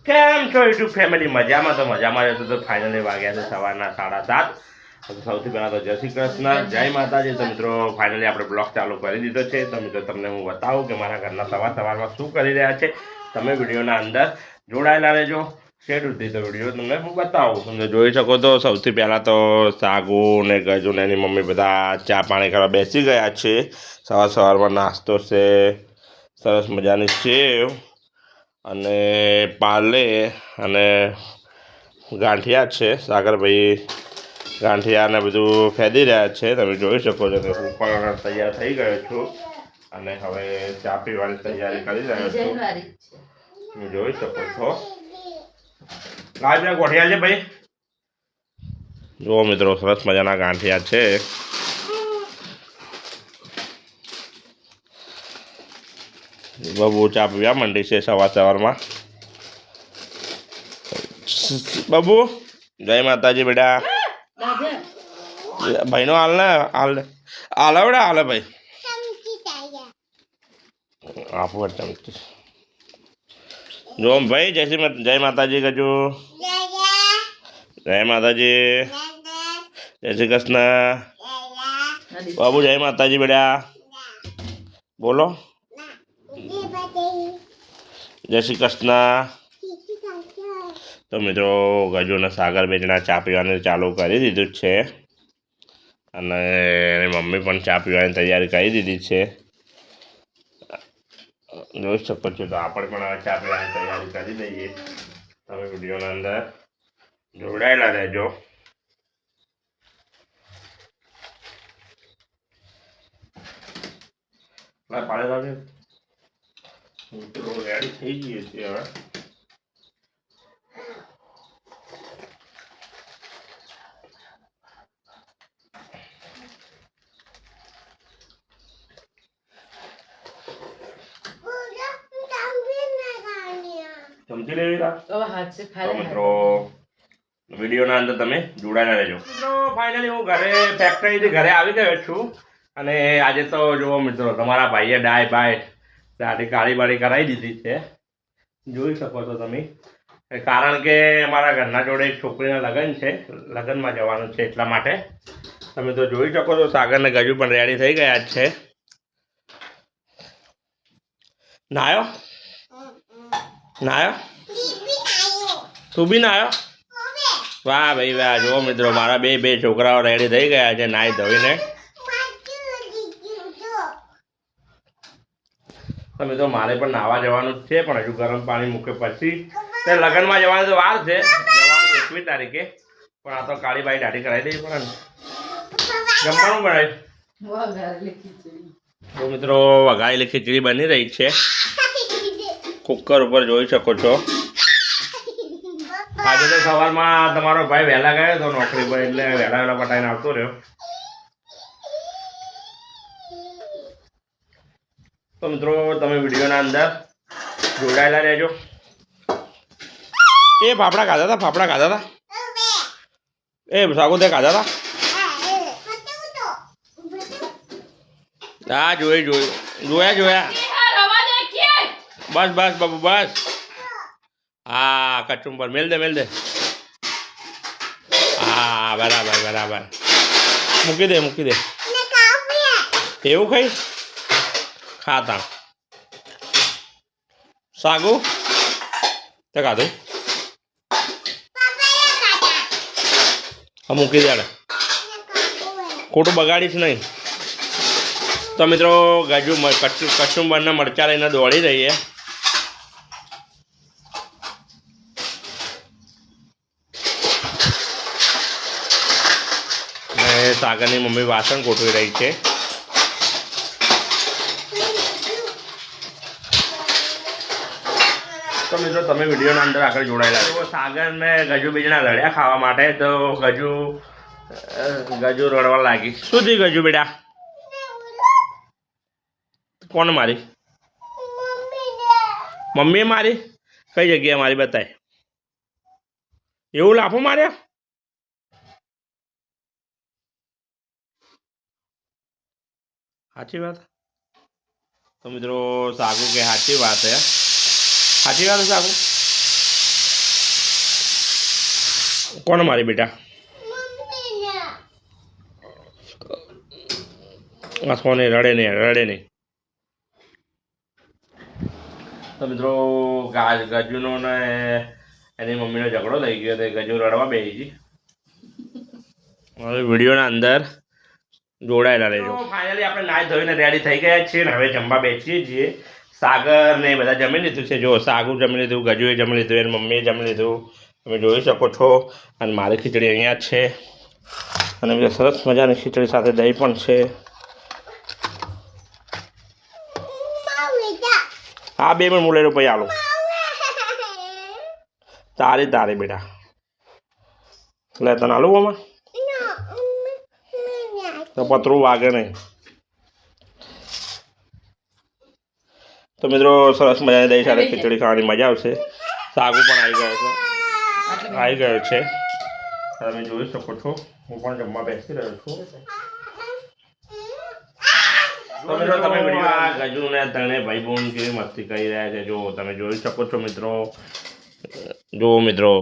કેમ છો YouTube family? મજામાં? તો મજામાં રહેતો તો ફાઇનલી વાગ્યા છે સવારના 7:30. સૌથી પહેલાં તો જય શ્રી કૃષ્ણ, જય માતાજી. તો મિત્રો ફાઇનલી આપણે બ્લોગ ચાલુ કરી દીધો છે. તો મિત્રો તમને હું બતાવું કે મારા ઘરના સવારમાં શું કરી રહ્યા છે. તમે વિડીયોના અંદર જોડાયેલા રહેજો. શેર સુધી તો વિડીયો તમને હું બતાવું. તમે જોઈ શકો તો સૌથી પહેલાં તો સાગુ ને ગજુ ને એની મમ્મી બધા ચા પાણી કરવા બેસી ગયા છે. સવારમાં નાસ્તો છે, સરસ મજાની સેવ અને પાર્લે અને ગાંઠિયા છે. સાગરભાઈ ગાંઠિયાને બધું ફેદી રહ્યા છે. તમે જોઈ શકો છો કે હું પણ તૈયાર થઈ ગયો છું અને હવે ચા પીવાની તૈયારી કરી રહ્યો છું. તમે જોઈ શકો છો. ગાંઠિયા ગોઠિયા છે ભાઈ. જુઓ મિત્રો, સરસ મજાના ગાંઠિયા છે. બબુ ચા પીવા માંડી છે સવારમાં. બબુ જય માતાજી બેટા. ભાઈનો હાલ ને હાલ બેટા હાલ ભાઈ આપું ચમચી. જો ભાઈ જય માતાજી કહેજો. જય માતાજી, જય શ્રી કૃષ્ણ. બાબુ જય માતાજી બેટા બોલો. જય શ્રી કૃષ્ણ. તો મિત્રો ગજુ અને સાગર બેચણા ચા પીવાનું ચાલુ કરી દીધું છે અને એની મમ્મી પણ ચા પીવાની તૈયારી કરી દીધી છે. જોઈ શકો છો. તો આપણે પણ હવે ચા પીવાની તૈયારી કરી દઈએ. તમે વિડીયોના અંદર જોડાયેલા રહેજો. રેડી થઈ ગઈ છે હવે. સમજી લેવી મિત્રો વિડીયોના અંદર તમે જોડાયેલા રહેજો. તો ફાઇનલી હું ફેક્ટરીથી ઘરે આવી ગયો છું અને આજે તો જુઓ મિત્રો, તમારા ભાઈએ દાઢી કાળી બાળી કરાવી દીધી છે. જોઈ શકો છો તમે. કારણ કે અમારા ઘરના જોડે એક છોકરીના લગ્ન છે, લગ્નમાં જવાનું છે એટલા માટે. તમે તો જોઈ શકો છો. સાગર ને ગજુ પણ રેડી થઈ ગયા છે. નાયો તું બી નાયો? વાહ ભાઈ વાહ. જુઓ મિત્રો, મારા બે છોકરાઓ રેડી થઈ ગયા છે નાઈ ધોઈને. તમે તો મારે પણ નાવા જવાનું જ છે, પણ હજુ ગરમ પાણી મૂકે પછી. લગ્નમાં જવાનું તો વાર છે, જવાનું 21 તારીખે. પણ આ તો કાળીબાઈ દાઢી કરાવી દઈ પડે ને. જમવાનું બનાવ્યું તો મિત્રો વઘારેલી ખીચડી બની રહી છે કુકર ઉપર. જોઈ શકો છો. આજે તો સવારમાં તમારો ભાઈ વહેલા ગયો હતો નોકરી પર, એટલે વહેલા પટાઈને આવતો રહ્યો. તો મિત્રો તમે વિડીયોના અંદર જોડાયેલા રહેજો. એ ફાફડા ખાધા હતા. એ સાગુ તે ખાધા હતા. હા જોયા. બસ બાબુ બસ. હા કચુંબર મેલ દે. હા બરાબર. મૂકી દે. એવું ખાઈ ખાતા સાગુ તે ખાધું. હા મૂકી દે. ખોટું બગાડીશ નહીં. તો મિત્રો ગજુ કચુંબરના મરચાં લઈને દોડી રહીએ. અને સાગરની મમ્મી વાસણ ગોઠવી રહી છે. તો મિત્રો તમે વિડીયોના અંદર આગળ જોડાયેલા છો. સાગર ને ગજુ બેજણા લડ્યા ખાવા માટે. તો ગજુ રડવા લાગી. શું થયું ગજુ બેટા? કોણ મારી? મમ્મીએ મારી? કઈ જગ્યાએ મારી બતાય. એવું લાફો માર્યા? સાચી વાત? તો મિત્રો સાગુ કે સાચી વાત હે. સાચી વાત સાગુ? કોણ મારી બેટા? આંખો નહીં, રડે નહીં, રડે નહીં. તો મિત્રો ગજુનો ને એની મમ્મીનો ઝઘડો થઈ ગયો તો ગજુ રડવા બેસી ગઈ. હવે વિડીયોના અંદર જોડાયેલા રહેજો. ફાઇનલી આપણે નાઈ ધોઈને રેડી થઈ ગયા છીએ ને હવે જમવા બેસીએ છીએ. સાગર ને બધા જમી લીધું છે. જો સાગુ જમી લીધું, ગજુએ જમી લીધું, એની મમ્મીએ જમી લીધું, તમે જોઈ શકો છો. અને મારી ખીચડી અહીંયા જ છે અને બીજા સરસ મજાની ખીચડી સાથે દહીં પણ છે. હા 2 મિનિટ મુલેલો પછી આલો. તારી બેટા લે તને આલું આમાં તો પતરું વાગે નહીં. તો મિત્રો સરસ મજાની દહીં સાથે ખીચડી ખાવાની મજા આવશે. સાગુ પણ આવી ગયો છે. તમે જોઈ શકો છો હું પણ જમવા બેસી રહ્યો છું. તો મિત્રો તમે વિડીયો ગજુ ને તને ભાઈ બહેન કેવી મસ્તી કરી રહ્યા છે જો તમે જોઈ શકો છો મિત્રો. જો મિત્રો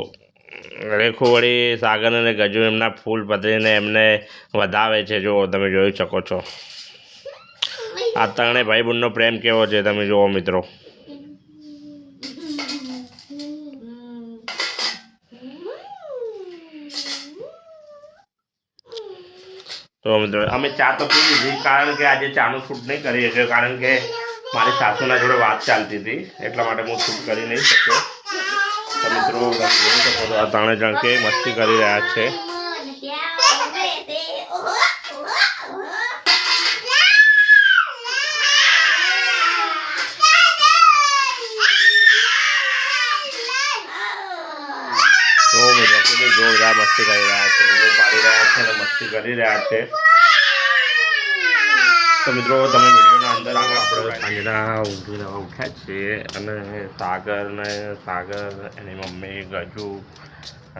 રેખો વળી સાગર અને ગજુ એમના ફૂલ પધરીને એમને વધાવે છે. જો તમે જોઈ શકો છો આ ત્રણે ભાઈ બહેનનો પ્રેમ કેવો છે તમે જુઓ મિત્રો. તો મિત્રો અમે ચા તો પી લીધી કારણ કે આજે ચાનું શૂટ નહીં કરી શક્યો કારણ કે મારી સાસુના જોડે વાત ચાલતી હતી એટલા માટે હું શૂટ કરી નહીં શક્યો. તો મિત્રો જોઈ શકો છો આ ત્રણે જણ કે મસ્તી કરી રહ્યા છે. જોરદાર મસ્તી કરી રહ્યા છે, પાડી રહ્યા છે અને મસ્તી કરી રહ્યા છે. તો મિત્રો તમે વિડીયોના અંદર આપણે સાંજના ઊંઘીને ઉઠ્યા છીએ અને સાગર એની મમ્મી ગજુ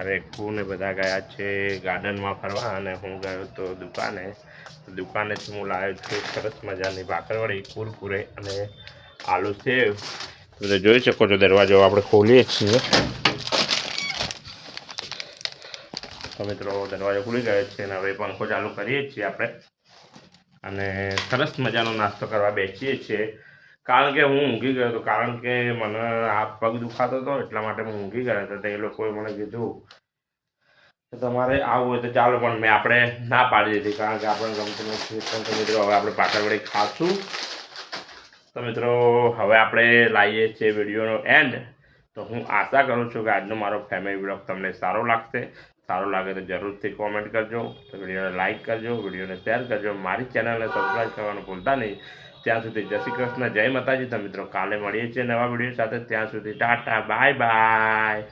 રેખુ ને બધા ગયા છે ગાર્ડનમાં ફરવા અને હું ગયો તો દુકાનેથી હું લાવ્યો છું સરસ મજાની ભાખરવડી, કુરકુરે અને આલુ સેવ. તમે જોઈ શકો છો દરવાજો આપણે ખોલીએ છીએ. તો મિત્રો દરવાજો ખુલી ગયો છે અને હવે પંખો ચાલુ કરીએ છીએ આપણે અને સરસ મજાનો નાસ્તો કરવા બેસીએ છીએ. કારણ કે હું ઊંઘી ગયો હતો કારણ કે મને આ પગ દુખાતો હતો એટલા માટે હું ઊંઘી ગયો હતો. તો એ લોકોએ મને કીધું કે તમારે આવું હોય તો ચાલો પણ મેં આપણે ના પાડી દીધી કારણ કે આપણે ગમતું નથી. તો મિત્રો હવે આપણે ભાખરવડી ખાશું. તો મિત્રો હવે આપણે લાવીએ છીએ વિડીયોનો એન્ડ. તો હું આશા કરું છું કે આજનો મારો ફેમિલી બ્લોગ તમને સારો લાગશે. સારું લાગે તો જરૂરથી કોમેન્ટ કરજો, તો વિડીયોને લાઇક કરજો, વિડીયોને શેર કરજો, મારી ચેનલને સબસ્ક્રાઈબ કરવાનું ભૂલતા નહીં. ત્યાં સુધી જય શ્રી કૃષ્ણ, જય માતાજી. તો મિત્રો કાલે મળીએ છીએ નવા વિડીયો સાથે. ત્યાં સુધી ટાટા, બાય બાય.